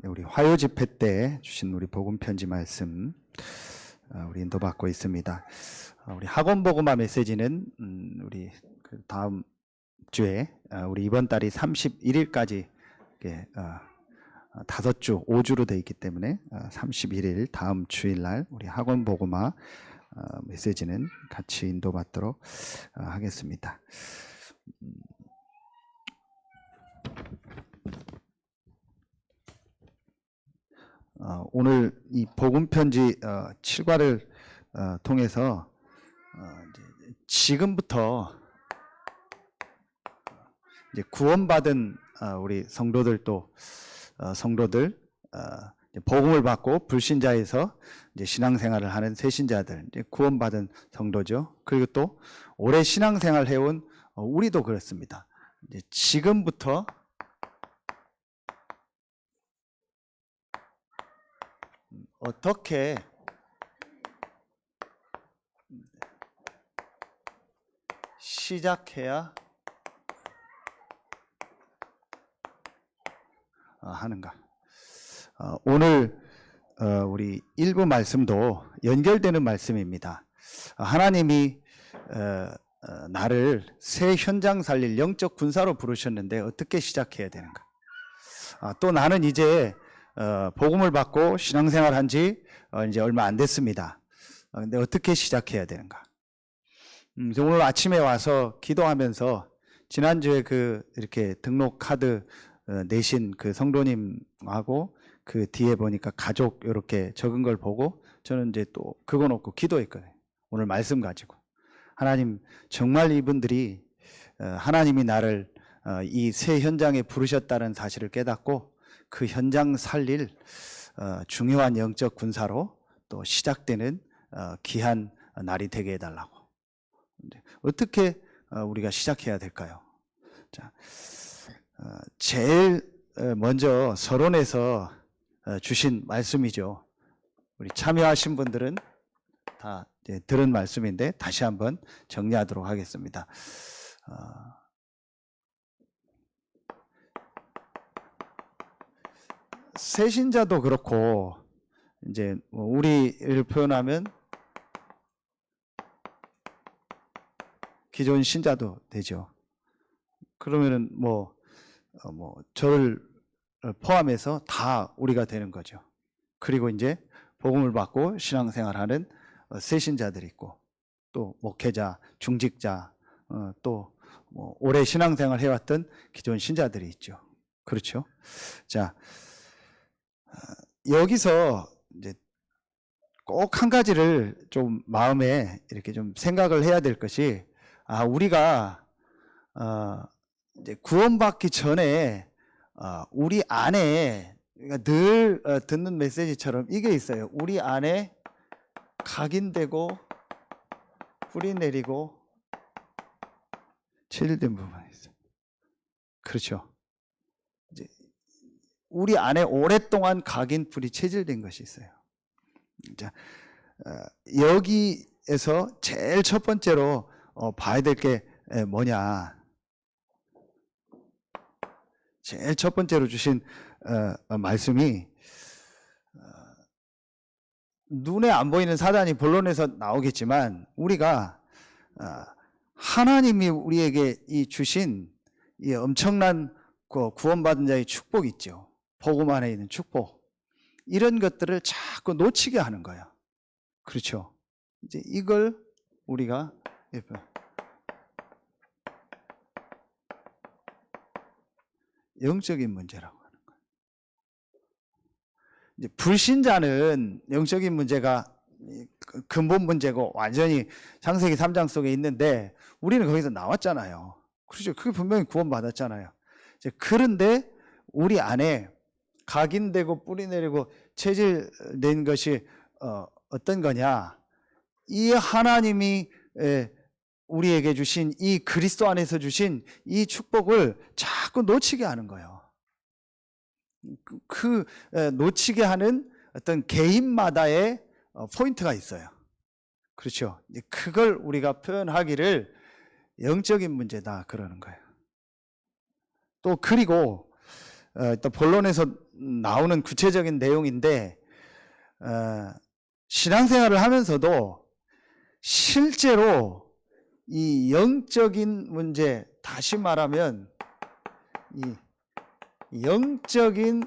우리 화요 집회 때 주신 우리 복음 편지 말씀 우리 인도받고 있습니다. 우리 학원 복음화 메시지는 우리 그 다음 주에 우리 이번 달이 31일까지 5주, 5주로 되어 있기 때문에 31일 다음 주일날 우리 학원 복음화 메시지는 같이 인도받도록 하겠습니다. 오늘 이 복음 편지 7과를 통해서 지금부터 이제 구원받은 우리 성도들도 성도들 복음을 받고 불신자에서 이제 신앙생활을 하는 새신자들, 이제 구원받은 성도죠. 그리고 또 오래 신앙생활 해온 우리도 그렇습니다. 이제 지금부터 어떻게 시작해야 하는가? 오늘 우리 일부 말씀도 연결되는 말씀입니다. 하나님이 나를 새 현장 살릴 영적 군사로 부르셨는데 어떻게 시작해야 되는가? 또 나는 이제 복음을 받고 신앙생활 한 지 이제 얼마 안 됐습니다. 근데 어떻게 시작해야 되는가? 오늘 아침에 와서 기도하면서 지난주에 이렇게 등록 카드 내신 그 성도님하고 그 뒤에 보니까 가족 이렇게 적은 걸 보고 저는 이제 또 그거 놓고 기도했거든요. 오늘 말씀 가지고. 하나님, 정말 이분들이 하나님이 나를 이 새 현장에 부르셨다는 사실을 깨닫고 그 현장 살릴 중요한 영적 군사로 또 시작되는 귀한 날이 되게 해달라고. 어떻게 우리가 시작해야 될까요? 자, 제일 먼저 서론에서 주신 말씀이죠. 우리 참여하신 분들은 다 들은 말씀인데 다시 한번 정리하도록 하겠습니다. 새신자도 그렇고 이제 우리를 표현하면 기존 신자도 되죠. 그러면은 저를 포함해서 다 우리가 되는 거죠. 그리고 이제 복음을 받고 신앙생활하는 새신자들이 있고 또 목회자, 중직자, 또 오래 신앙생활 해왔던 기존 신자들이 있죠. 그렇죠? 자, 여기서 이제 꼭 한 가지를 좀 마음에 이렇게 좀 생각을 해야 될 것이, 우리가 이제 구원받기 전에 우리 안에, 그러니까 늘 듣는 메시지처럼 이게 있어요. 우리 안에 각인되고 뿌리 내리고 체질된 부분이 있어요. 그렇죠? 이제 우리 안에 오랫동안 각인 뿌리 체질된 것이 있어요. 자, 여기에서 제일 첫 번째로 봐야 될 게 뭐냐? 제일 첫 번째로 주신 말씀이 눈에 안 보이는 사단이 본론에서 나오겠지만 우리가 하나님이 우리에게 이 주신 이 엄청난 구원받은 자의 축복이 있죠. 복음 안에 있는 축복. 이런 것들을 자꾸 놓치게 하는 거예요. 그렇죠? 이제 이걸 우리가 영적인 문제라고 하는 거예요. 이제 불신자는 영적인 문제가 근본 문제고 완전히 창세기 3장 속에 있는데 우리는 거기서 나왔잖아요. 그렇죠? 그게 분명히 구원받았잖아요. 이제 그런데 우리 안에 각인되고 뿌리 내리고 체질된 것이 어떤 거냐? 이 하나님이 우리에게 주신 이 그리스도 안에서 주신 이 축복을 자꾸 놓치게 하는 거예요. 놓치게 하는 어떤 개인마다의 포인트가 있어요. 그렇죠? 그걸 우리가 표현하기를 영적인 문제다 그러는 거예요. 또 그리고 또 본론에서 나오는 구체적인 내용인데 신앙생활을 하면서도 실제로 이 영적인 문제, 다시 말하면 이 영적인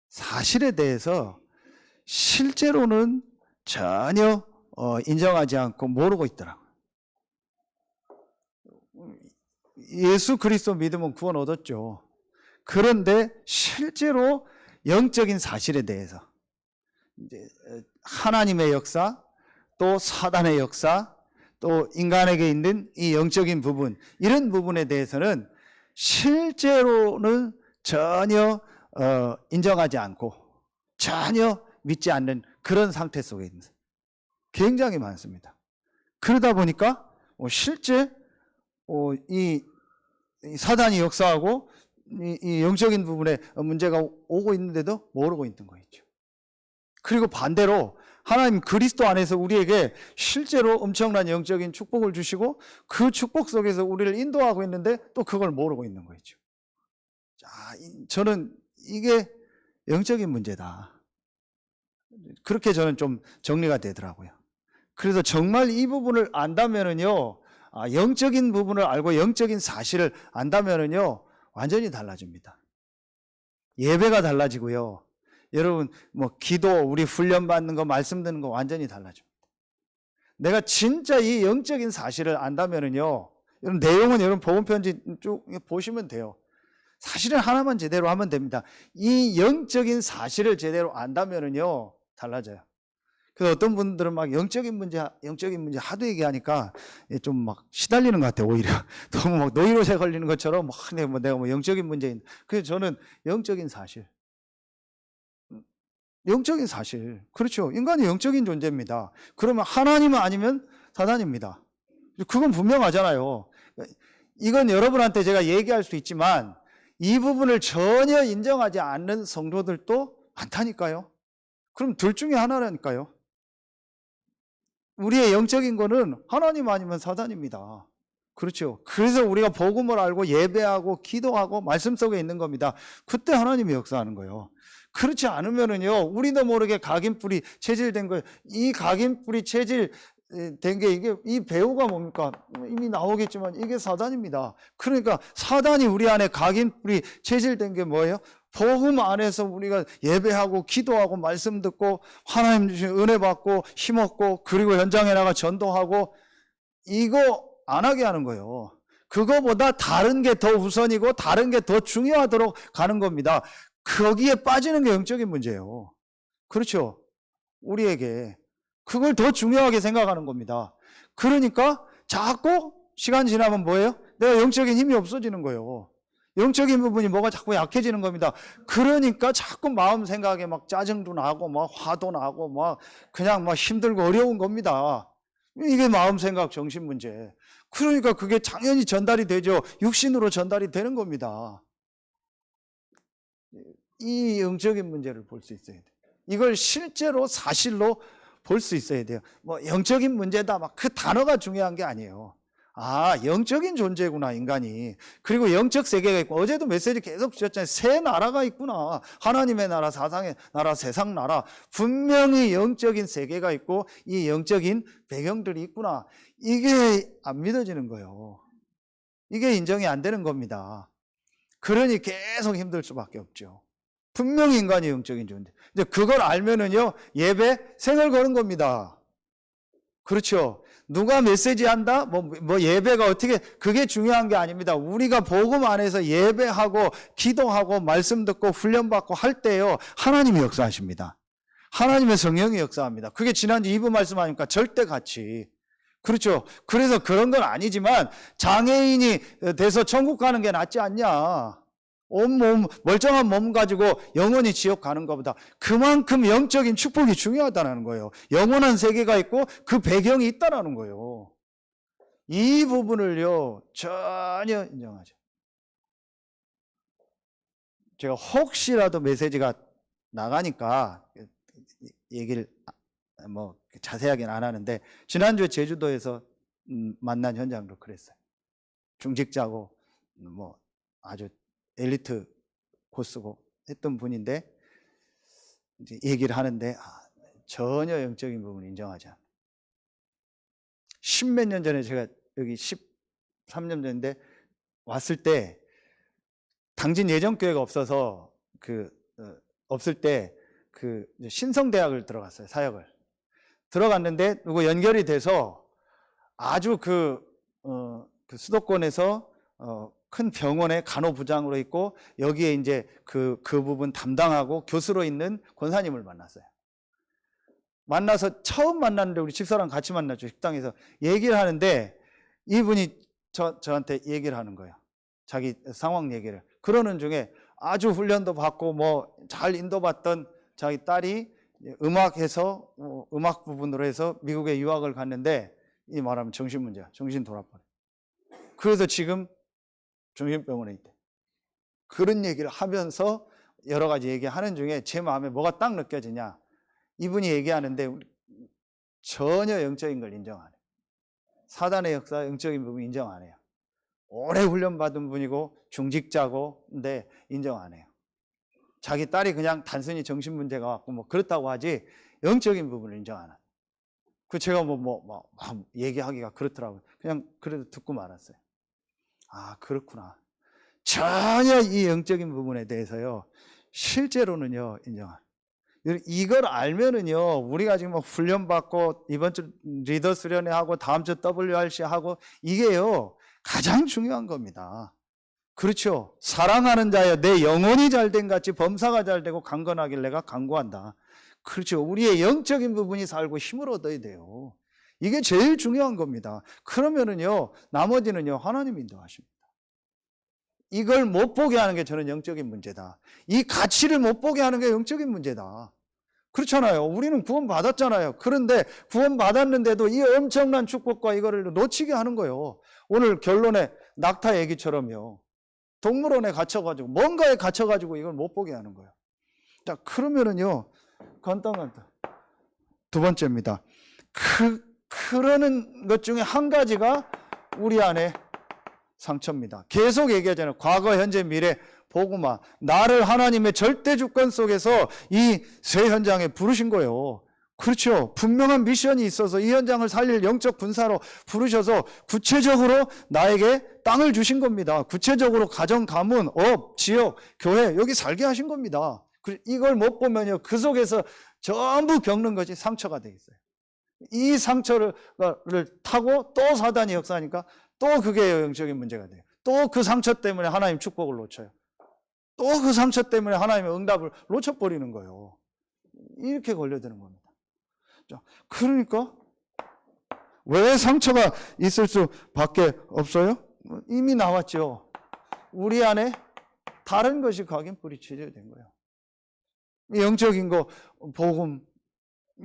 사실에 대해서 실제로는 전혀 인정하지 않고 모르고 있더라고요. 예수 그리스도 믿으면 구원 얻었죠. 그런데 실제로 영적인 사실에 대해서 이제 하나님의 역사, 또 사단의 역사, 또 인간에게 있는 이 영적인 부분, 이런 부분에 대해서는 실제로는 전혀 인정하지 않고 전혀 믿지 않는 그런 상태 속에 있는 굉장히 많습니다. 그러다 보니까 실제 이 사단이 역사하고 이 영적인 부분에 문제가 오고 있는데도 모르고 있는 거 있죠. 그리고 반대로 하나님 그리스도 안에서 우리에게 실제로 엄청난 영적인 축복을 주시고 그 축복 속에서 우리를 인도하고 있는데 또 그걸 모르고 있는 거 있죠. 자, 저는 이게 영적인 문제다. 그렇게 저는 좀 정리가 되더라고요. 그래서 정말 이 부분을 안다면은요, 영적인 부분을 알고 영적인 사실을 안다면은요, 완전히 달라집니다. 예배가 달라지고요. 여러분, 기도, 우리 훈련 받는 거, 말씀 듣는 거 완전히 달라집니다. 내가 진짜 이 영적인 사실을 안다면은요, 여러분, 내용은 여러분 복음편지 쭉 보시면 돼요. 사실은 하나만 제대로 하면 됩니다. 이 영적인 사실을 제대로 안다면은요, 달라져요. 그래서 어떤 분들은 막 영적인 문제 하도 얘기하니까 좀 막 시달리는 것 같아요, 오히려. 너무 막 노이로제 걸리는 것처럼 내가 뭐 영적인 문제인. 그래서 저는 영적인 사실. 그렇죠. 인간이 영적인 존재입니다. 그러면 하나님은 아니면 사단입니다. 그건 분명하잖아요. 이건 여러분한테 제가 얘기할 수 있지만 이 부분을 전혀 인정하지 않는 성도들도 많다니까요. 그럼 둘 중에 하나라니까요. 우리의 영적인 거는 하나님 아니면 사단입니다. 그렇죠. 그래서 우리가 복음을 알고 예배하고 기도하고 말씀 속에 있는 겁니다. 그때 하나님이 역사하는 거예요. 그렇지 않으면은요, 우리도 모르게 각인뿔이 체질된 거예요. 이 각인뿔이 체질된 게 이 배우가 뭡니까? 이미 나오겠지만 이게 사단입니다. 그러니까 사단이 우리 안에 각인뿔이 체질된 게 뭐예요? 복음 안에서 우리가 예배하고 기도하고 말씀 듣고 하나님 주신 은혜 받고 힘 얻고 그리고 현장에 나가 전도하고 이거 안 하게 하는 거예요. 그거보다 다른 게 더 우선이고 다른 게 더 중요하도록 가는 겁니다. 거기에 빠지는 게 영적인 문제예요. 그렇죠? 우리에게 그걸 더 중요하게 생각하는 겁니다. 그러니까 자꾸 시간 지나면 뭐예요? 내가 영적인 힘이 없어지는 거예요. 영적인 부분이 뭐가 자꾸 약해지는 겁니다. 그러니까 자꾸 마음 생각에 막 짜증도 나고 막 화도 나고 막 그냥 막 힘들고 어려운 겁니다. 이게 마음 생각 정신 문제. 그러니까 그게 당연히 전달이 되죠. 육신으로 전달이 되는 겁니다. 이 영적인 문제를 볼 수 있어야 돼요. 이걸 실제로 사실로 볼 수 있어야 돼요. 영적인 문제다 막 그 단어가 중요한 게 아니에요. 영적인 존재구나, 인간이. 그리고 영적 세계가 있고, 어제도 메시지 계속 주셨잖아요. 세 나라가 있구나. 하나님의 나라, 사상의 나라, 세상 나라. 분명히 영적인 세계가 있고, 이 영적인 배경들이 있구나. 이게 안 믿어지는 거예요. 이게 인정이 안 되는 겁니다. 그러니 계속 힘들 수밖에 없죠. 분명히 인간이 영적인 존재. 이제 그걸 알면은요, 예배 생을 거는 겁니다. 그렇죠. 누가 메시지 한다? 예배가 어떻게, 그게 중요한 게 아닙니다. 우리가 복음 안에서 예배하고, 기도하고, 말씀 듣고, 훈련받고 할 때요, 하나님이 역사하십니다. 하나님의 성령이 역사합니다. 그게 지난주 2부 말씀 아닙니까? 절대 같이. 그렇죠. 그래서 그런 건 아니지만, 장애인이 돼서 천국 가는 게 낫지 않냐. 온몸, 멀쩡한 몸 가지고 영원히 지옥 가는 것보다 그만큼 영적인 축복이 중요하다는 거예요. 영원한 세계가 있고 그 배경이 있다는 거예요. 이 부분을요, 전혀 인정하죠. 제가 혹시라도 메시지가 나가니까 얘기를 자세하게는 안 하는데, 지난주에 제주도에서 만난 현장도 그랬어요. 중직자고, 아주 엘리트 놓고 쓰고 했던 분인데 이제 얘기를 하는데 전혀 영적인 부분을 인정하지 않아요. 10몇 년 전에 제가 여기 13년 전인데 왔을 때 당진 예정교회가 없어서 없을 때 신성대학을 들어갔어요. 사역을 들어갔는데 누구 연결이 돼서 아주 그 수도권에서 큰 병원에 간호부장으로 있고 여기에 이제 그 부분 담당하고 교수로 있는 권사님을 만났어요. 만나서 처음 만났는데 우리 집사람 같이 만났죠. 식당에서 얘기를 하는데 이분이 저한테 얘기를 하는 거예요. 자기 상황 얘기를. 그러는 중에 아주 훈련도 받고 뭐 잘 인도받던 자기 딸이 음악해서 음악 부분으로 해서 미국에 유학을 갔는데 이 말하면 정신 문제야. 정신 돌아버려. 그래서 지금 정신병원에 있대. 그런 얘기를 하면서 여러 가지 얘기하는 중에 제 마음에 뭐가 딱 느껴지냐. 이분이 얘기하는데 전혀 영적인 걸 인정 안 해요. 사단의 역사, 영적인 부분 인정 안 해요. 오래 훈련받은 분이고 중직자고 근데 인정 안 해요. 자기 딸이 그냥 단순히 정신 문제가 왔고 뭐 그렇다고 하지 영적인 부분을 인정 안 해요. 제가 얘기하기가 그렇더라고요. 그냥 그래도 듣고 말았어요. 그렇구나. 전혀 이 영적인 부분에 대해서요 실제로는요 인정 안 해요. 이걸 알면은요 우리가 지금 훈련받고 이번 주 리더 수련회 하고 다음 주 WRC 하고 이게요 가장 중요한 겁니다. 그렇죠. 사랑하는 자여 내 영혼이 잘된 같이 범사가 잘되고 강건하길 내가 간구한다. 그렇죠. 우리의 영적인 부분이 살고 힘을 얻어야 돼요. 이게 제일 중요한 겁니다. 그러면은요 나머지는요 하나님이 인도하십니다. 이걸 못 보게 하는 게 저는 영적인 문제다. 이 가치를 못 보게 하는 게 영적인 문제다. 그렇잖아요. 우리는 구원 받았잖아요. 그런데 구원 받았는데도 이 엄청난 축복과 이거를 놓치게 하는 거예요. 오늘 결론에 낙타 얘기처럼요. 동물원에 갇혀가지고 뭔가에 갇혀가지고 이걸 못 보게 하는 거예요. 자, 그러면은요 간단한 두 번째입니다. 그러는 것 중에 한 가지가 우리 안에 상처입니다. 계속 얘기하잖아요. 과거, 현재, 미래, 복음화. 나를 하나님의 절대 주권 속에서 이 새 현장에 부르신 거예요. 그렇죠. 분명한 미션이 있어서 이 현장을 살릴 영적 군사로 부르셔서 구체적으로 나에게 땅을 주신 겁니다. 구체적으로 가정, 가문, 업, 지역, 교회 여기 살게 하신 겁니다. 이걸 못 보면요 그 속에서 전부 겪는 것이 상처가 되겠어요. 이 상처를 타고 또 사단이 역사하니까 또 그게 영적인 문제가 돼요. 또 그 상처 때문에 하나님 축복을 놓쳐요. 또 그 상처 때문에 하나님의 응답을 놓쳐버리는 거예요. 이렇게 걸려드는 겁니다. 그러니까 왜 상처가 있을 수밖에 없어요? 이미 나왔죠. 우리 안에 다른 것이 각인뿌리 체질된 거예요. 영적인 거, 복음,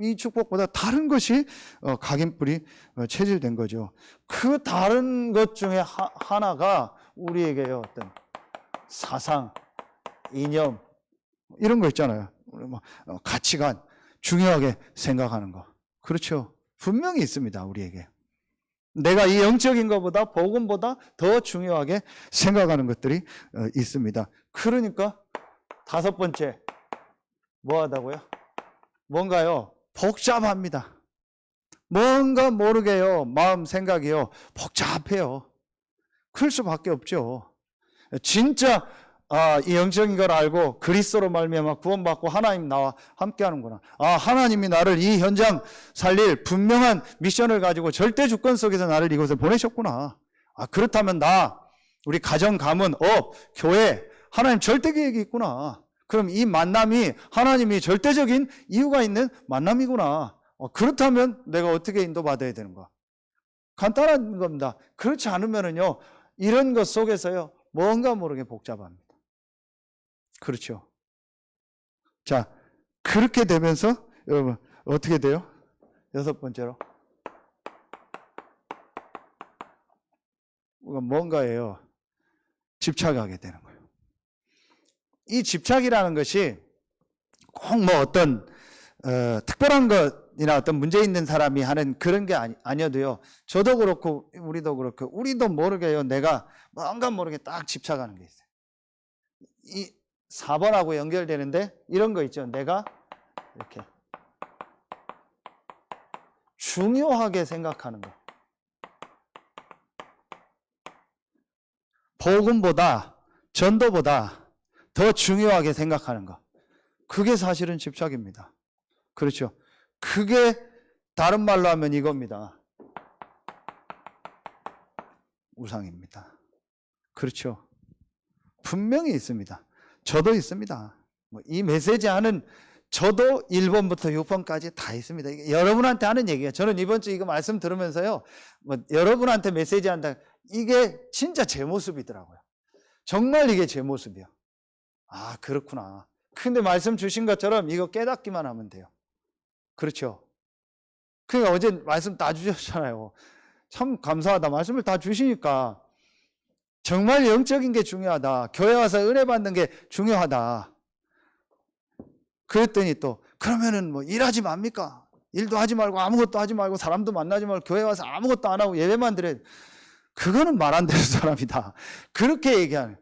이 축복보다 다른 것이 각인뿌리 체질된 거죠. 그 다른 것 중에 하나가 우리에게 어떤 사상, 이념 이런 거 있잖아요. 가치관 중요하게 생각하는 거. 그렇죠. 분명히 있습니다. 우리에게. 내가 이 영적인 것보다 복음보다 더 중요하게 생각하는 것들이 있습니다. 그러니까 다섯 번째 뭐 하다고요? 뭔가요? 복잡합니다. 뭔가 모르게요. 마음 생각이요. 복잡해요. 그럴 수밖에 없죠. 진짜 이 영적인 걸 알고 그리스도로 말미암아 구원받고 하나님 나와 함께하는구나. 하나님이 나를 이 현장 살릴 분명한 미션을 가지고 절대 주권 속에서 나를 이곳에 보내셨구나. 그렇다면 우리 가정, 가문, 업, 교회 하나님 절대 계획이 있구나. 그럼 이 만남이 하나님이 절대적인 이유가 있는 만남이구나. 그렇다면 내가 어떻게 인도받아야 되는가? 간단한 겁니다. 그렇지 않으면은요 이런 것 속에서요 뭔가 모르게 복잡합니다. 그렇죠. 자, 그렇게 되면서 여러분 어떻게 돼요? 여섯 번째로 뭔가예요. 집착하게 되는 거예요. 이 집착이라는 것이 꼭 뭐 어떤 특별한 것이나 어떤 문제 있는 사람이 하는 그런 게 아니어도요. 저도 그렇고 우리도 그렇고 우리도 모르게요. 내가 뭔가 모르게 딱 집착하는 게 있어요. 4번하고 연결되는데 이런 거 있죠. 내가 이렇게 중요하게 생각하는 거. 복음보다 전도보다 더 중요하게 생각하는 거. 그게 사실은 집착입니다. 그렇죠. 그게 다른 말로 하면 이겁니다. 우상입니다. 그렇죠. 분명히 있습니다. 저도 있습니다. 이 메시지 하는 저도 1번부터 6번까지 다 있습니다. 이게 여러분한테 하는 얘기예요. 저는 이번 주 이거 말씀 들으면서요, 여러분한테 메시지 한다. 이게 진짜 제 모습이더라고요. 정말 이게 제 모습이에요. 아, 그렇구나. 근데 말씀 주신 것처럼 이거 깨닫기만 하면 돼요. 그렇죠. 그러니까 어제 말씀 다 주셨잖아요. 참 감사하다. 말씀을 다 주시니까 정말 영적인 게 중요하다. 교회 와서 은혜 받는 게 중요하다. 그랬더니 또 그러면은 뭐 일하지 맙니까? 일도 하지 말고 아무것도 하지 말고 사람도 만나지 말고 교회 와서 아무것도 안 하고 예배만 드려야 돼. 그거는 말 안 되는 사람이다. 그렇게 얘기하는.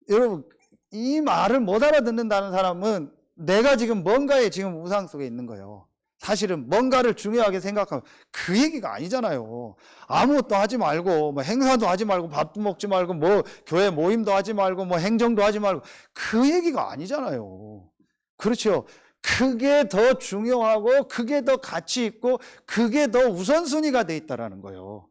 여러분, 이 말을 못 알아듣는다는 사람은 내가 지금 뭔가에 지금 우상 속에 있는 거예요. 사실은 뭔가를 중요하게 생각하면 그 얘기가 아니잖아요. 아무것도 하지 말고 뭐 행사도 하지 말고 밥도 먹지 말고 뭐 교회 모임도 하지 말고 뭐 행정도 하지 말고 그 얘기가 아니잖아요. 그렇죠. 그게 더 중요하고 그게 더 가치 있고 그게 더 우선순위가 돼 있다라는 거예요.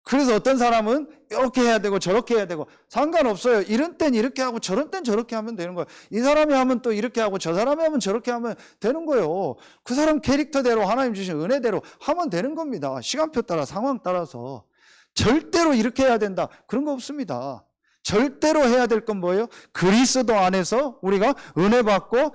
그래서 어떤 사람은 이렇게 해야 되고 저렇게 해야 되고 상관없어요. 이런 땐 이렇게 하고 저런 땐 저렇게 하면 되는 거예요. 이 사람이 하면 또 이렇게 하고 저 사람이 하면 저렇게 하면 되는 거예요. 그 사람 캐릭터대로 하나님 주신 은혜대로 하면 되는 겁니다. 시간표 따라 상황 따라서. 절대로 이렇게 해야 된다. 그런 거 없습니다. 절대로 해야 될 건 뭐예요? 그리스도 안에서 우리가 은혜 받고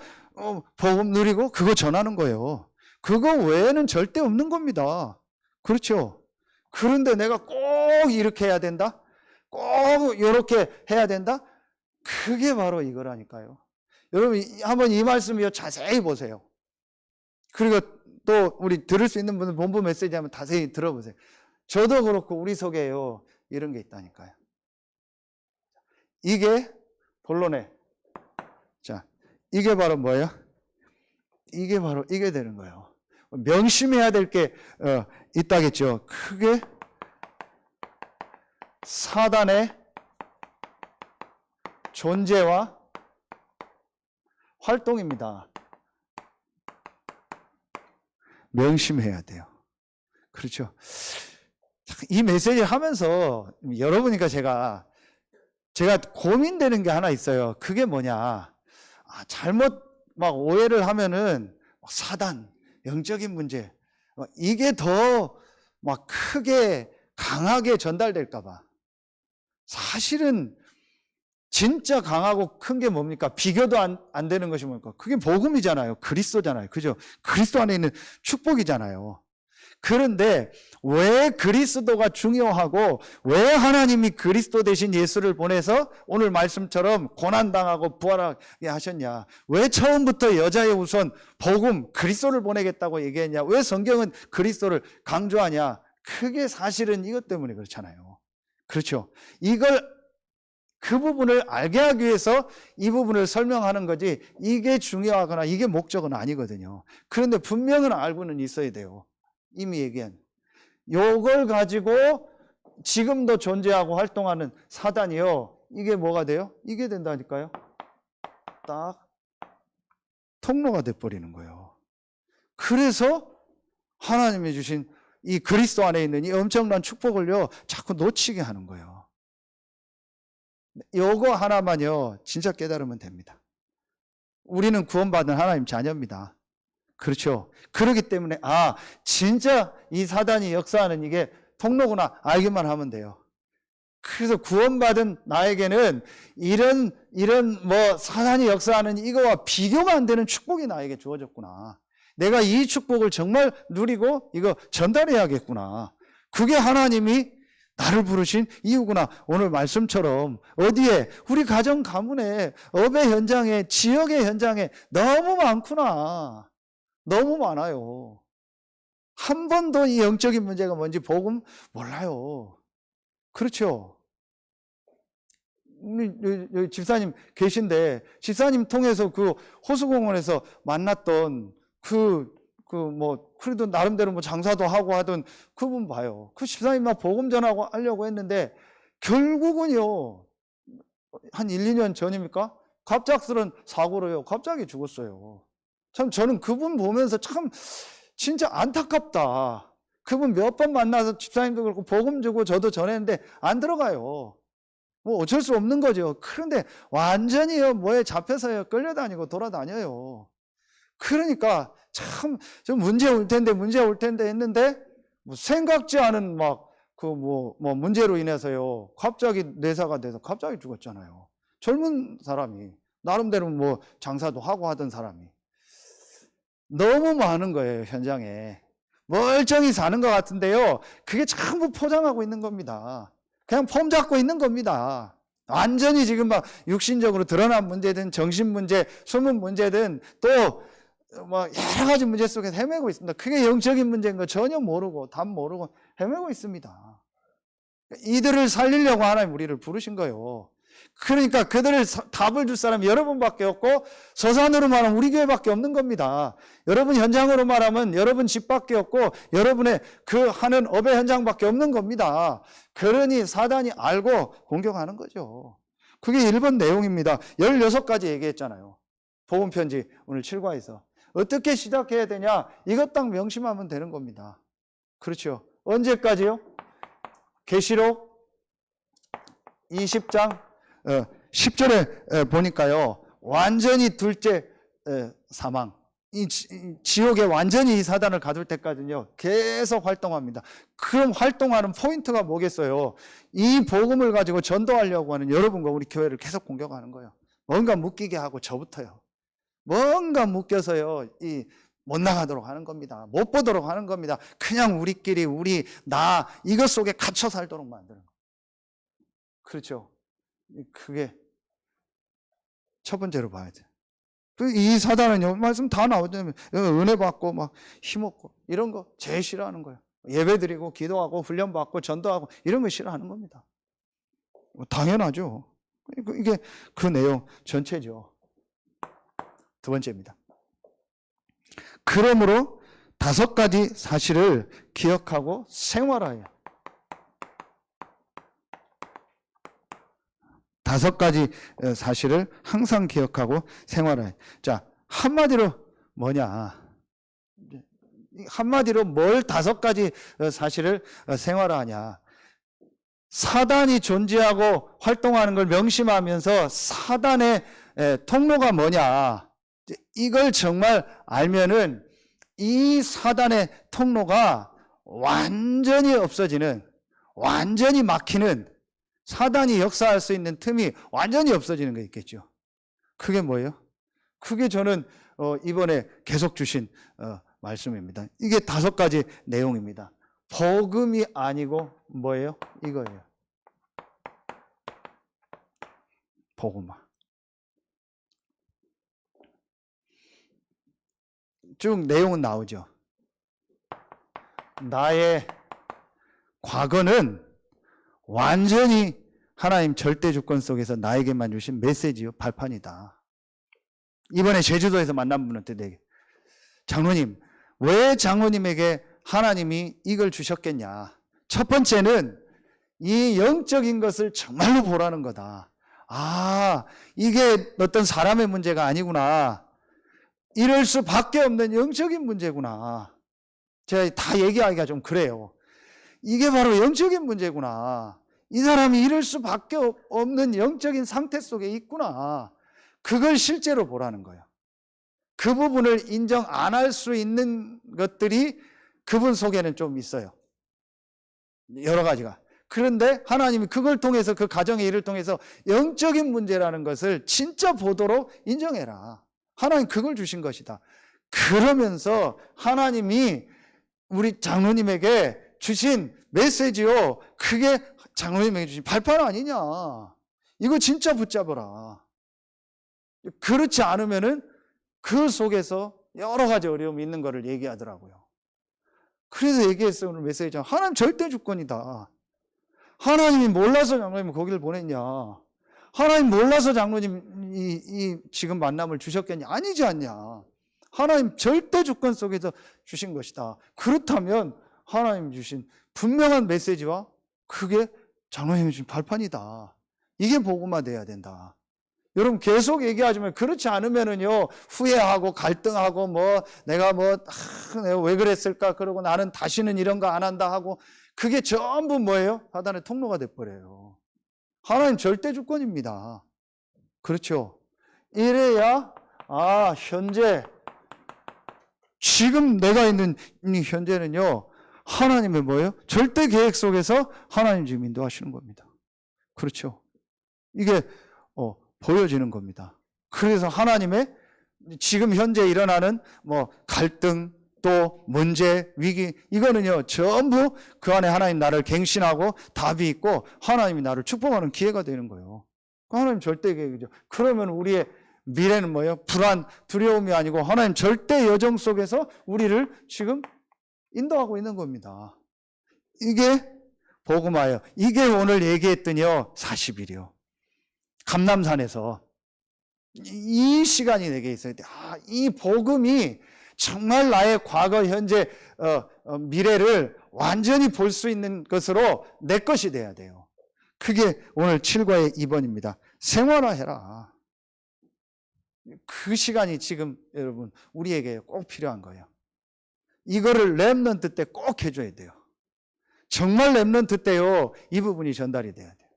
복음 누리고 그거 전하는 거예요. 그거 외에는 절대 없는 겁니다. 그렇죠? 그런데 내가 꼭 이렇게 해야 된다? 꼭 이렇게 해야 된다? 그게 바로 이거라니까요. 여러분 한번 이 말씀이요 자세히 보세요. 그리고 또 우리 들을 수 있는 분은 본부 메시지 한번 자세히 들어보세요. 저도 그렇고 우리 속에요 이런 게 있다니까요. 이게 본론에 자 이게 바로 뭐예요? 이게 바로 이게 되는 거예요. 명심해야 될 게 있다겠죠. 크게 사단의 존재와 활동입니다. 명심해야 돼요. 그렇죠. 이 메시지를 하면서 여러분이니까 제가 고민되는 게 하나 있어요. 그게 뭐냐? 잘못 막 오해를 하면은 사단, 영적인 문제 이게 더 막 크게 강하게 전달될까 봐. 사실은 진짜 강하고 큰 게 뭡니까? 비교도 안 되는 것이 뭡니까? 그게 복음이잖아요. 그리스도잖아요. 그죠? 그리스도 안에 있는 축복이잖아요. 그런데 왜 그리스도가 중요하고 왜 하나님이 그리스도 대신 예수를 보내서 오늘 말씀처럼 고난당하고 부활하게 하셨냐? 왜 처음부터 여자의 우선 복음 그리스도를 보내겠다고 얘기했냐? 왜 성경은 그리스도를 강조하냐? 그게 사실은 이것 때문에 그렇잖아요. 그렇죠? 그 부분을 알게 하기 위해서 이 부분을 설명하는 거지 이게 중요하거나 이게 목적은 아니거든요. 그런데 분명은 알고는 있어야 돼요. 이미 얘기한 요걸 가지고 지금도 존재하고 활동하는 사단이요. 이게 뭐가 돼요? 이게 된다니까요. 딱 통로가 돼버리는 거예요. 그래서 하나님이 주신 이 그리스도 안에 있는 이 엄청난 축복을요 자꾸 놓치게 하는 거예요. 요거 하나만요 진짜 깨달으면 됩니다. 우리는 구원받은 하나님 자녀입니다. 그렇죠. 그렇기 때문에 진짜 이 사단이 역사하는 이게 통로구나 알기만 하면 돼요. 그래서 구원받은 나에게는 이런 뭐 사단이 역사하는 이거와 비교가 안 되는 축복이 나에게 주어졌구나. 내가 이 축복을 정말 누리고 이거 전달해야겠구나. 그게 하나님이 나를 부르신 이유구나. 오늘 말씀처럼 어디에 우리 가정 가문에 업의 현장에 지역의 현장에 너무 많구나. 너무 많아요. 한 번도 이 영적인 문제가 뭔지 복음 몰라요. 그렇죠. 여기 집사님 계신데, 집사님 통해서 그 호수공원에서 만났던 그래도 나름대로 뭐 장사도 하고 하던 그분 봐요. 그 집사님 막 복음 전하고 하려고 했는데, 결국은요, 한 1, 2년 전입니까? 갑작스런 사고로요, 갑자기 죽었어요. 참, 저는 그분 보면서 참, 진짜 안타깝다. 그분 몇 번 만나서 집사님도 그렇고 복음 주고 저도 전했는데 안 들어가요. 뭐 어쩔 수 없는 거죠. 그런데 완전히요, 뭐에 잡혀서요, 끌려다니고 돌아다녀요. 그러니까 참, 좀 문제 올 텐데 했는데, 뭐 생각지 않은 문제로 인해서요, 갑자기 뇌사가 돼서 갑자기 죽었잖아요. 젊은 사람이, 나름대로 뭐 장사도 하고 하던 사람이. 너무 많은 거예요, 현장에. 멀쩡히 사는 것 같은데요, 그게 전부 포장하고 있는 겁니다. 그냥 폼 잡고 있는 겁니다. 완전히 지금 막 육신적으로 드러난 문제든 정신 문제, 숨은 문제든 또 여러 가지 문제 속에서 헤매고 있습니다. 그게 영적인 문제인 거 전혀 모르고 답 모르고 헤매고 있습니다. 이들을 살리려고 하나님 우리를 부르신 거예요. 그러니까 그들을 답을 줄 사람이 여러분밖에 없고, 서산으로 말하면 우리 교회밖에 없는 겁니다. 여러분 현장으로 말하면 여러분 집밖에 없고, 여러분의 그 하는 업의 현장밖에 없는 겁니다. 그러니 사단이 알고 공격하는 거죠. 그게 1번 내용입니다. 16가지 얘기했잖아요. 복음편지 오늘 7과에서 어떻게 시작해야 되냐, 이것 딱 명심하면 되는 겁니다. 그렇죠. 언제까지요? 계시록 20장 10절에 보니까요, 완전히 둘째 사망, 이 지옥에 완전히 이 사단을 가둘 때까지는요, 계속 활동합니다. 그럼 활동하는 포인트가 뭐겠어요? 이 복음을 가지고 전도하려고 하는 여러분과 우리 교회를 계속 공격하는 거예요. 뭔가 묶이게 하고 저부터요, 뭔가 묶여서요, 못 나가도록 하는 겁니다. 못 보도록 하는 겁니다. 그냥 우리끼리 나 이것 속에 갇혀 살도록 만드는 거예요. 그렇죠. 그게 첫 번째로 봐야 돼요. 이 사단은요, 말씀 다 나오잖아요. 은혜 받고 막 힘없고 이런 거 제일 싫어하는 거예요. 예배 드리고 기도하고 훈련 받고 전도하고 이런 거 싫어하는 겁니다. 당연하죠. 이게 그 내용 전체죠. 두 번째입니다. 그러므로 5가지 사실을 기억하고 생활하여. 5가지 사실을 항상 기억하고 생활하여. 자, 한마디로 뭐냐? 한마디로 뭘 5가지 사실을 생활하냐? 사단이 존재하고 활동하는 걸 명심하면서 사단의 통로가 뭐냐? 이걸 정말 알면은 이 사단의 통로가 완전히 없어지는, 완전히 막히는, 사단이 역사할 수 있는 틈이 완전히 없어지는 거 있겠죠. 그게 뭐예요? 그게 저는 이번에 계속 주신 말씀입니다. 이게 5가지 내용입니다. 복음이 아니고 뭐예요? 이거예요. 복음화. 쭉 내용은 나오죠. 나의 과거는 완전히 하나님 절대 주권 속에서 나에게만 주신 메시지요, 발판이다. 이번에 제주도에서 만난 분한테 장로님, 왜 장로님에게 하나님이 이걸 주셨겠냐? 첫 번째는 이 영적인 것을 정말로 보라는 거다. 이게 어떤 사람의 문제가 아니구나. 이럴 수밖에 없는 영적인 문제구나. 제가 다 얘기하기가 좀 그래요. 이게 바로 영적인 문제구나. 이 사람이 이럴 수밖에 없는 영적인 상태 속에 있구나. 그걸 실제로 보라는 거예요. 그 부분을 인정 안 할 수 있는 것들이 그분 속에는 좀 있어요. 여러 가지가. 그런데 하나님이 그걸 통해서, 그 가정의 일을 통해서 영적인 문제라는 것을 진짜 보도록 인정해라. 하나님 그걸 주신 것이다. 그러면서 하나님이 우리 장로님에게 주신 메시지요, 그게 장로님에게 주신 발판 아니냐. 이거 진짜 붙잡아라. 그렇지 않으면은 그 속에서 여러 가지 어려움이 있는 것을 얘기하더라고요. 그래서 얘기했어요, 오늘 메시지. 하나님 절대 주권이다. 하나님이 몰라서 장로님을 거기를 보냈냐. 하나님 몰라서 장로님 이 지금 만남을 주셨겠냐? 아니지 않냐. 하나님 절대 주권 속에서 주신 것이다. 그렇다면 하나님 주신 분명한 메시지와 그게 장로님이 주신 발판이다. 이게 복음화 돼야 된다. 여러분 계속 얘기하지만 그렇지 않으면은요 후회하고 갈등하고 내가 왜 그랬을까 그러고 나는 다시는 이런 거 안 한다 하고 그게 전부 뭐예요? 사단의 통로가 돼버려요. 하나님 절대 주권입니다. 그렇죠? 이래야 현재 지금 내가 있는 이 현재는요 하나님의 뭐예요? 절대 계획 속에서 하나님 지금 인도하시는 겁니다. 그렇죠? 이게 보여지는 겁니다. 그래서 하나님의 지금 현재 일어나는 갈등 또 문제 위기 이거는요 전부 그 안에 하나님 나를 갱신하고 답이 있고 하나님이 나를 축복하는 기회가 되는 거예요. 하나님 절대 계획이죠. 그러면 우리의 미래는 뭐예요? 불안, 두려움이 아니고 하나님 절대 여정 속에서 우리를 지금 인도하고 있는 겁니다. 이게 복음화예요. 이게 오늘 얘기했더니요 40일이요. 감람산에서 이 시간이 내게 있어야 돼. 이 복음이 정말 나의 과거, 현재, 미래를 완전히 볼 수 있는 것으로 내 것이 돼야 돼요. 그게 오늘 7과의 2번입니다. 생활화해라. 그 시간이 지금 여러분 우리에게 꼭 필요한 거예요. 이거를 렘넌트 때 꼭 해줘야 돼요. 정말 렘넌트 때요 이 부분이 전달이 돼야 돼요.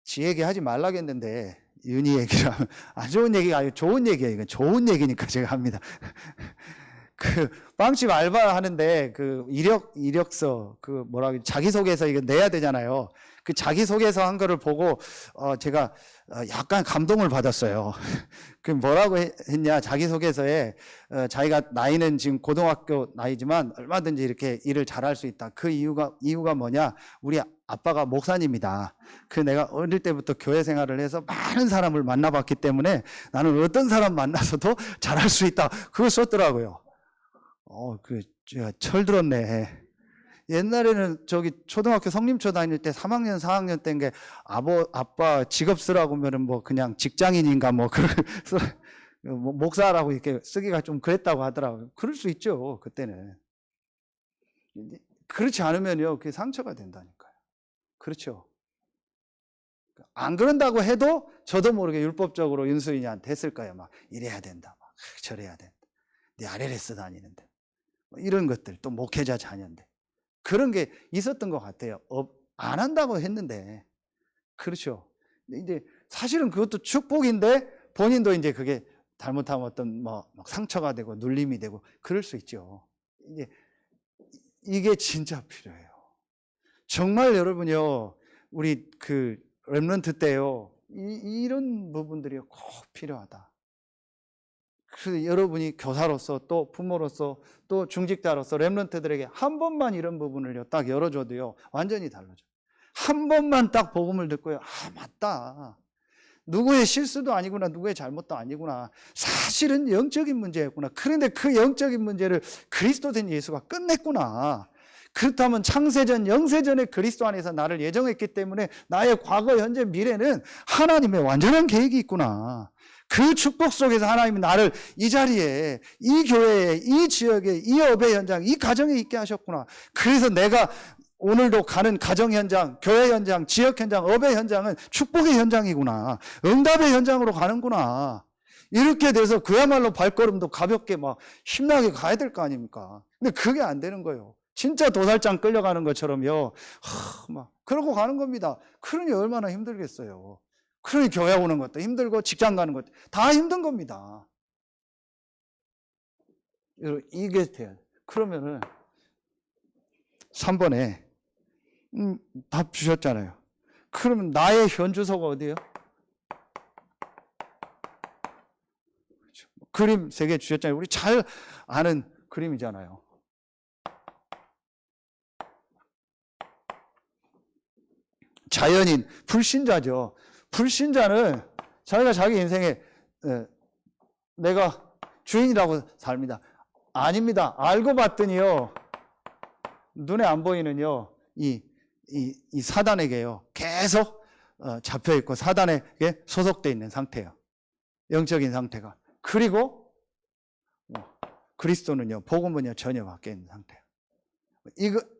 지 얘기하지 말라겠는데 윤희 얘기라 안 좋은 얘기가 아니고 좋은 얘기예요. 이건 좋은 얘기니까 제가 합니다. 그 빵집 알바 하는데 그 이력서 자기소개서 이거 내야 되잖아요. 그 자기소개서 한 거를 보고 제가 약간 감동을 받았어요. 그 뭐라고 했냐 자기소개서에 자기가 나이는 지금 고등학교 나이지만 얼마든지 이렇게 일을 잘할 수 있다. 그 이유가 뭐냐? 우리 아빠가 목사님이다. 그 내가 어릴 때부터 교회 생활을 해서 많은 사람을 만나봤기 때문에 나는 어떤 사람 만나서도 잘할 수 있다. 그걸 썼더라고요. 제가 철들었네. 옛날에는 초등학교 성림초 다닐 때 3학년, 4학년 때인 게 아빠 직업 쓰라고 하면은 그냥 직장인인가 목사라고 이렇게 쓰기가 좀 그랬다고 하더라고요. 그럴 수 있죠, 그때는. 그렇지 않으면요, 그게 상처가 된다니까요. 그렇죠. 안 그런다고 해도 저도 모르게 율법적으로 윤수인이한테 했을 거예요. 이래야 된다, 저래야 된다. 네 RLS 다니는데. 이런 것들, 또 목회자 자녀인데. 그런 게 있었던 것 같아요. 안 한다고 했는데. 그렇죠. 이제 사실은 그것도 축복인데 본인도 이제 그게 잘못하면 어떤 상처가 되고 눌림이 되고 그럴 수 있죠. 이게 진짜 필요해요. 정말 여러분요, 우리 렘넌트 때요, 이런 부분들이 꼭 필요하다. 그래서 여러분이 교사로서 또 부모로서 또 중직자로서 렘넌트들에게 한 번만 이런 부분을요 딱 열어줘도요 완전히 달라져. 한 번만 딱 복음을 듣고요, 맞다. 누구의 실수도 아니구나, 누구의 잘못도 아니구나. 사실은 영적인 문제였구나. 그런데 그 영적인 문제를 그리스도 된 예수가 끝냈구나. 그렇다면 창세전, 영세전에 그리스도 안에서 나를 예정했기 때문에 나의 과거, 현재, 미래는 하나님의 완전한 계획이 있구나. 그 축복 속에서 하나님이 나를 이 자리에, 이 교회에, 이 지역에, 이 업의 현장, 이 가정에 있게 하셨구나. 그래서 내가 오늘도 가는 가정 현장, 교회 현장, 지역 현장, 업의 현장은 축복의 현장이구나. 응답의 현장으로 가는구나. 이렇게 돼서 그야말로 발걸음도 가볍게 힘나게 가야 될 거 아닙니까? 근데 그게 안 되는 거예요. 진짜 도살장 끌려가는 것처럼요. 그러고 가는 겁니다. 그러니 얼마나 힘들겠어요. 그러니 교회 오는 것도 힘들고 직장 가는 것도 다 힘든 겁니다. 이게 돼요. 그러면은 3번에 답 주셨잖아요. 그러면 나의 현 주소가 어디예요? 그림 3개 주셨잖아요. 우리 잘 아는 그림이잖아요. 자연인, 불신자죠. 불신자는 자기가 자기 인생에 내가 주인이라고 삽니다. 아닙니다. 알고 봤더니요, 눈에 안 보이는요, 이 이 사단에게요 계속 잡혀 있고 사단에게 소속되어 있는 상태예요. 영적인 상태가. 그리고 그리스도는요 복음은요 전혀 바뀌어 있는 상태예요.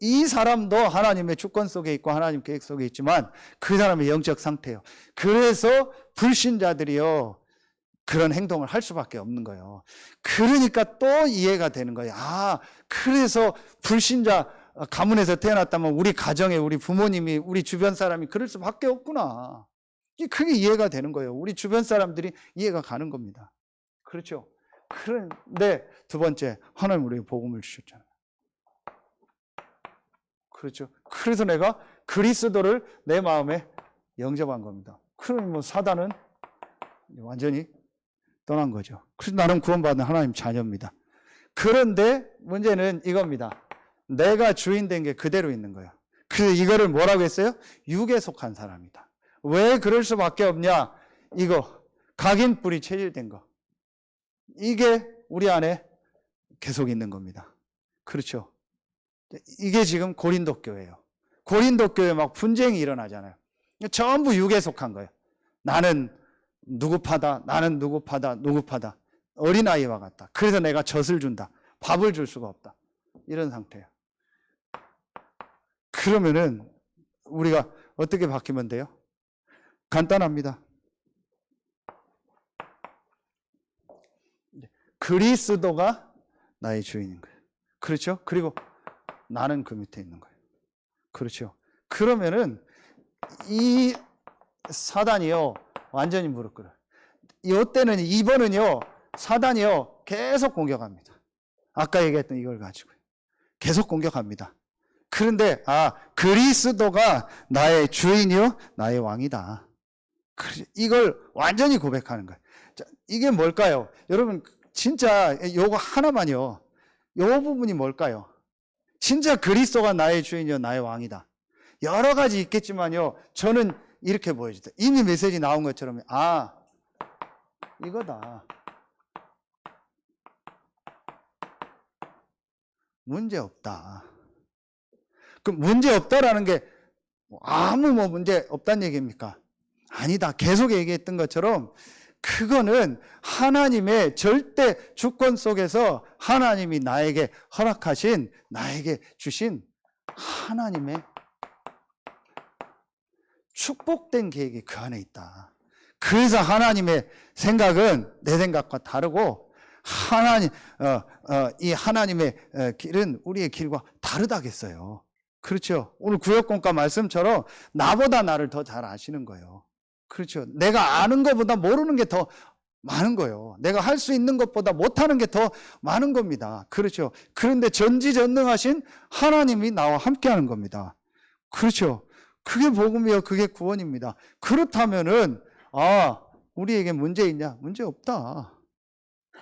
이 사람도 하나님의 주권 속에 있고 하나님 계획 속에 있지만 그 사람의 영적 상태예요. 그래서 불신자들이요 그런 행동을 할 수밖에 없는 거예요. 그러니까 또 이해가 되는 거예요. 아, 그래서 불신자 가문에서 태어났다면 우리 가정에 우리 부모님이 우리 주변 사람이 그럴 수밖에 없구나. 그게 이해가 되는 거예요. 우리 주변 사람들이 이해가 가는 겁니다. 그렇죠. 그런데 두 번째, 하나님 우리에게 복음을 주셨잖아요. 그렇죠. 그래서 내가 그리스도를 내 마음에 영접한 겁니다. 그러면 뭐 사단은 완전히 떠난 거죠. 그래서 나는 구원받은 하나님 자녀입니다. 그런데 문제는 이겁니다. 내가 주인 된 게 그대로 있는 거예요. 그래서 이거를 뭐라고 했어요? 육에 속한 사람이다. 왜 그럴 수밖에 없냐? 이거 각인 뿌리 체질된 거. 이게 우리 안에 계속 있는 겁니다. 그렇죠. 이게 지금 고린도 교회예요. 고린도 교회 막 분쟁이 일어나잖아요. 전부 육에 속한 거예요. 나는 누구파다, 나는 누구파다, 누구파다. 어린아이와 같다. 그래서 내가 젖을 준다. 밥을 줄 수가 없다. 이런 상태예요. 그러면은 우리가 어떻게 바뀌면 돼요? 간단합니다. 그리스도가 나의 주인인 거예요. 그렇죠? 그리고 나는 그 밑에 있는 거예요. 그렇죠? 그러면은 이 사단이요 완전히 무릎 꿇어요. 이때는 이번은요 사단이요 계속 공격합니다. 아까 얘기했던 이걸 가지고요. 계속 공격합니다. 그런데 그리스도가 나의 주인이요 나의 왕이다. 이걸 완전히 고백하는 거예요. 자, 이게 뭘까요? 여러분 진짜 요거 하나만요. 요 부분이 뭘까요? 진짜 그리스도가 나의 주인이요 나의 왕이다. 여러 가지 있겠지만요. 저는 이렇게 보여주다. 이미 메시지 나온 것처럼 이거다. 문제 없다. 그 문제 없다라는 게 아무 문제 없다는 얘기입니까? 아니다. 계속 얘기했던 것처럼 그거는 하나님의 절대 주권 속에서 하나님이 나에게 허락하신, 나에게 주신 하나님의 축복된 계획이 그 안에 있다. 그래서 하나님의 생각은 내 생각과 다르고 이 하나님의 길은 우리의 길과 다르다겠어요. 그렇죠. 오늘 구역공과 말씀처럼 나보다 나를 더 잘 아시는 거예요. 그렇죠. 내가 아는 것보다 모르는 게 더 많은 거예요. 내가 할 수 있는 것보다 못하는 게 더 많은 겁니다. 그렇죠. 그런데 전지전능하신 하나님이 나와 함께 하는 겁니다. 그렇죠. 그게 복음이요. 그게 구원입니다. 그렇다면은 우리에게 문제 있냐? 문제 없다.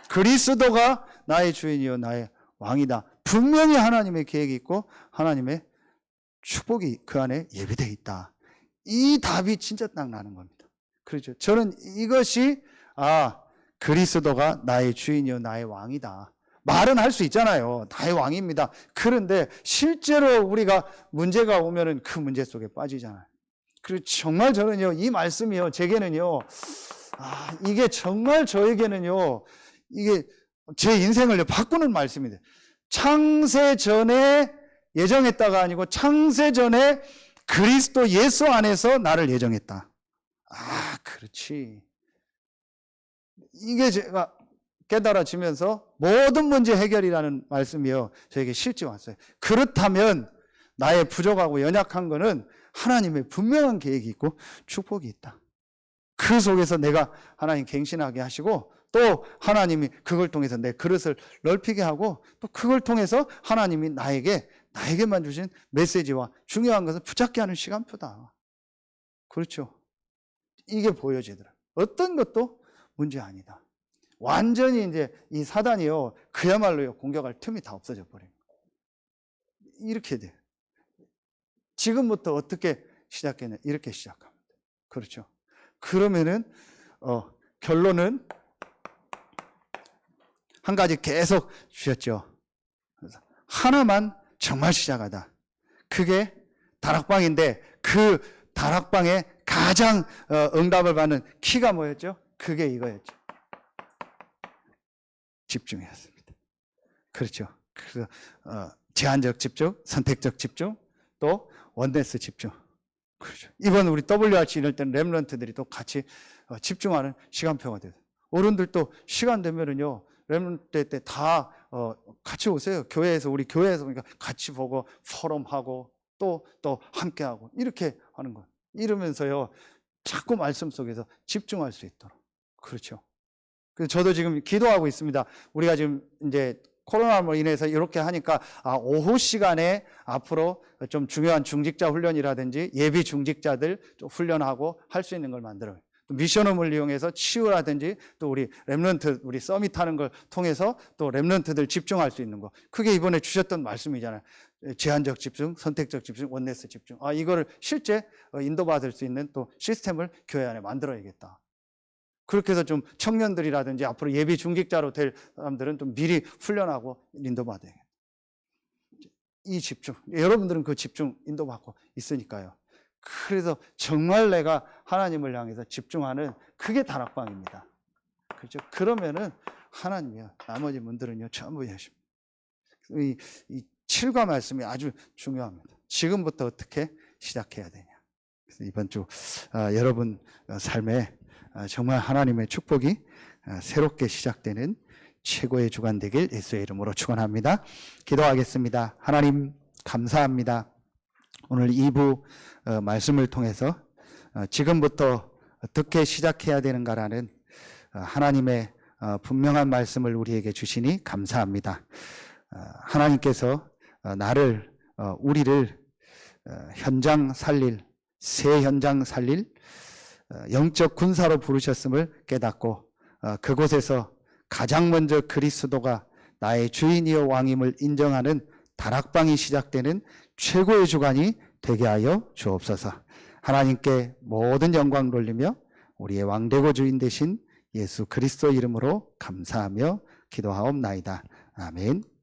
그리스도가 나의 주인이요 나의 왕이다. 분명히 하나님의 계획이 있고 하나님의 축복이 그 안에 예비되어 있다. 이 답이 진짜 딱 나는 겁니다. 그렇죠. 저는 이것이 그리스도가 나의 주인이요 나의 왕이다. 말은 할 수 있잖아요. 나의 왕입니다. 그런데 실제로 우리가 문제가 오면은 그 문제 속에 빠지잖아요. 그리고 정말 저는요 이 말씀이요 제게는요 이게 정말 저에게는요 이게 제 인생을 바꾸는 말씀이에요. 창세 전에 예정했다가 아니고 창세 전에 그리스도 예수 안에서 나를 예정했다. 그렇지. 이게 제가 깨달아지면서 모든 문제 해결이라는 말씀이요 저에게 실제 왔어요. 그렇다면 나의 부족하고 연약한 거는 하나님의 분명한 계획이 있고 축복이 있다. 그 속에서 내가 하나님 갱신하게 하시고 또 하나님이 그걸 통해서 내 그릇을 넓히게 하고 또 그걸 통해서 하나님이 나에게만 주신 메시지와 중요한 것을 붙잡게 하는 시간표다. 그렇죠. 이게 보여지더라. 어떤 것도 문제 아니다. 완전히 이제 이 사단이요 그야말로요 공격할 틈이 다 없어져 버린 거예요. 이렇게 돼요. 지금부터 어떻게 시작했냐? 이렇게 시작합니다. 그렇죠. 그러면은 결론은 한 가지 계속 주셨죠. 그래서 하나만 정말 시작하다. 그게 다락방인데 그 다락방에 가장 응답을 받는 키가 뭐였죠? 그게 이거였죠. 집중이었습니다. 그렇죠. 그 제한적 집중, 선택적 집중, 또 원네스 집중. 그렇죠. 이번 우리 WRC 이럴 때는 렘넌트들이 또 같이 집중하는 시간표가 돼요. 어른들도 시간 되면은요, 렘넌트 때 다 같이 오세요. 교회에서, 우리 교회에서 그러니까 같이 보고 포럼하고 또 함께하고 이렇게 하는 거예요. 이러면서요, 자꾸 말씀 속에서 집중할 수 있도록. 그렇죠. 그래서 저도 지금 기도하고 있습니다. 우리가 지금 이제 코로나로 인해서 이렇게 하니까 오후 시간에 앞으로 좀 중요한 중직자 훈련이라든지 예비 중직자들 좀 훈련하고 할 수 있는 걸 만들어요. 미션홈을 이용해서 치유라든지 또 우리 렘넌트 우리 서밋 하는 걸 통해서 또 렘넌트들 집중할 수 있는 거. 그게 이번에 주셨던 말씀이잖아요. 제한적 집중, 선택적 집중, 원네스 집중. 이거를 실제 인도받을 수 있는 또 시스템을 교회 안에 만들어야겠다. 그렇게 해서 좀 청년들이라든지 앞으로 예비 중직자로 될 사람들은 좀 미리 훈련하고 인도받아야겠다. 이 집중, 여러분들은 그 집중 인도받고 있으니까요. 그래서 정말 내가 하나님을 향해서 집중하는 그게 다락방입니다. 그렇죠? 그러면은 하나님이요, 나머지 분들은요 전부 하십니다. 이 7과 말씀이 아주 중요합니다. 지금부터 어떻게 시작해야 되냐. 그래서 이번 주 여러분 삶에 정말 하나님의 축복이 새롭게 시작되는 최고의 주간 되길 예수의 이름으로 축원합니다. 기도하겠습니다. 하나님 감사합니다. 오늘 2부 말씀을 통해서 지금부터 어떻게 시작해야 되는가라는 하나님의 분명한 말씀을 우리에게 주시니 감사합니다. 하나님께서 우리를 현장 살릴, 새 현장 살릴 영적 군사로 부르셨음을 깨닫고 그곳에서 가장 먼저 그리스도가 나의 주인이요 왕임을 인정하는 다락방이 시작되는 최고의 주간이 되게 하여 주옵소서. 하나님께 모든 영광 돌리며 우리의 왕되고 주인 되신 예수 그리스도 이름으로 감사하며 기도하옵나이다. 아멘.